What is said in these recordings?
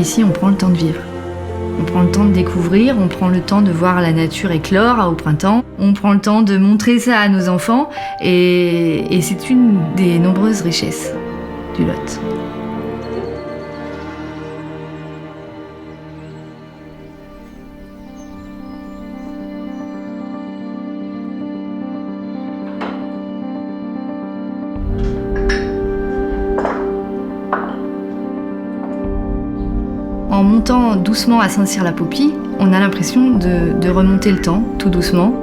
ici, on prend le temps de vivre. On prend le temps de découvrir, on prend le temps de voir la nature éclore au printemps. On prend le temps de montrer ça à nos enfants et c'est une des nombreuses richesses du Lot. En montant doucement à Saint-Cyr-la-Popie, on a l'impression de remonter le temps, tout doucement.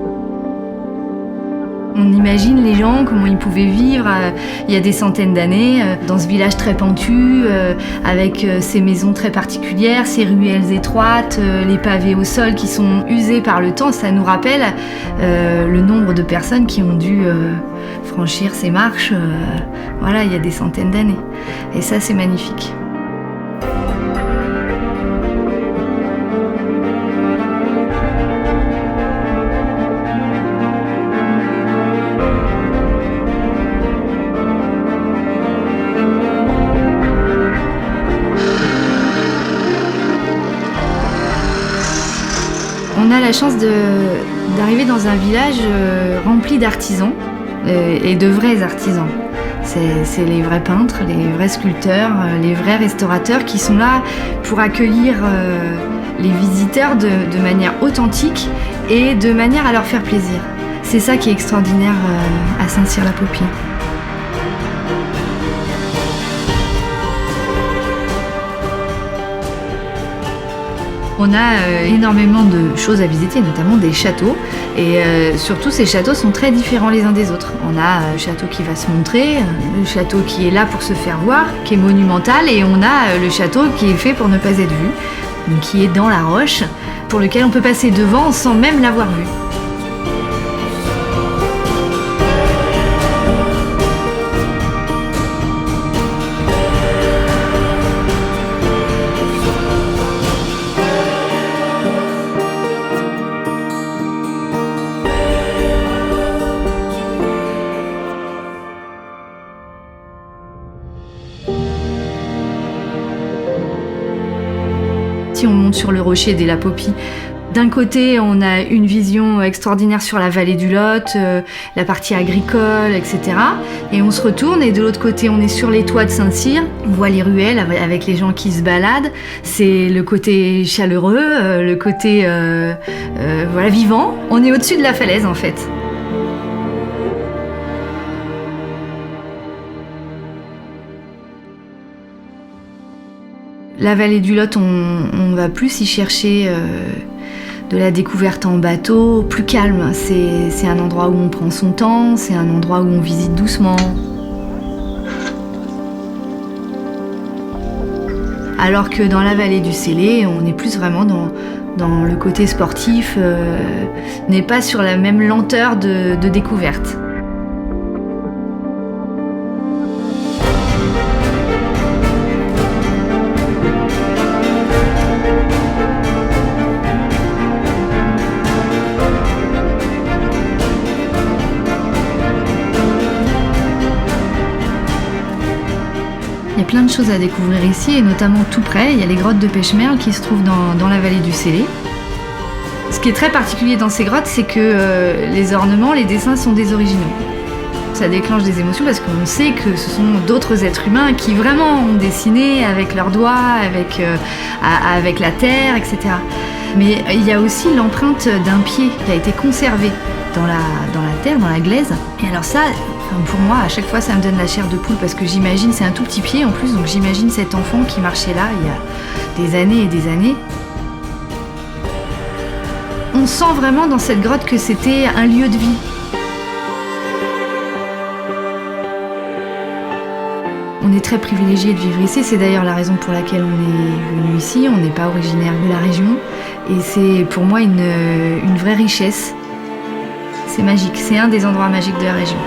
On imagine les gens, comment ils pouvaient vivre il y a des centaines d'années, dans ce village très pentu, avec ces maisons très particulières, ces ruelles étroites, les pavés au sol qui sont usés par le temps. Ça nous rappelle le nombre de personnes qui ont dû franchir ces marches voilà, il y a des centaines d'années. Et ça, c'est magnifique. On a la chance d'arriver dans un village rempli d'artisans et de vrais artisans. C'est les vrais peintres, les vrais sculpteurs, les vrais restaurateurs qui sont là pour accueillir les visiteurs de manière authentique et de manière à leur faire plaisir. C'est ça qui est extraordinaire à Saint-Cyr-la-Popie. On a énormément de choses à visiter, notamment des châteaux. Et surtout, ces châteaux sont très différents les uns des autres. On a le château qui va se montrer, le château qui est là pour se faire voir, qui est monumental, et on a le château qui est fait pour ne pas être vu, donc qui est dans la roche, pour lequel on peut passer devant sans même l'avoir vu. Si on monte sur le rocher des La Popie, d'un côté, on a une vision extraordinaire sur la vallée du Lot, la partie agricole, etc. Et on se retourne et de l'autre côté, on est sur les toits de Saint-Cyr. On voit les ruelles avec les gens qui se baladent. C'est le côté chaleureux, le côté voilà, vivant. On est au-dessus de la falaise, en fait. La vallée du Lot, on va plus y chercher de la découverte en bateau, plus calme. C'est un endroit où on prend son temps, c'est un endroit où on visite doucement. Alors que dans la vallée du Célé, on est plus vraiment dans le côté sportif, on n'est pas sur la même lenteur de découverte. Il y a plein de choses à découvrir ici, et notamment tout près, il y a les grottes de Pêche-Merle qui se trouvent dans la vallée du Célé. Ce qui est très particulier dans ces grottes, c'est que les ornements, les dessins sont des originaux. Ça déclenche des émotions parce qu'on sait que ce sont d'autres êtres humains qui vraiment ont dessiné avec leurs doigts, avec la terre, etc. Mais il y a aussi l'empreinte d'un pied qui a été conservé dans la terre, dans la glaise. Et alors ça, pour moi, à chaque fois, ça me donne la chair de poule parce que j'imagine, c'est un tout petit pied en plus, donc j'imagine cet enfant qui marchait là il y a des années et des années. On sent vraiment dans cette grotte que c'était un lieu de vie. On est très privilégié de vivre ici, c'est d'ailleurs la raison pour laquelle on est venu ici, on n'est pas originaire de la région, et c'est pour moi une vraie richesse. C'est magique, c'est un des endroits magiques de la région.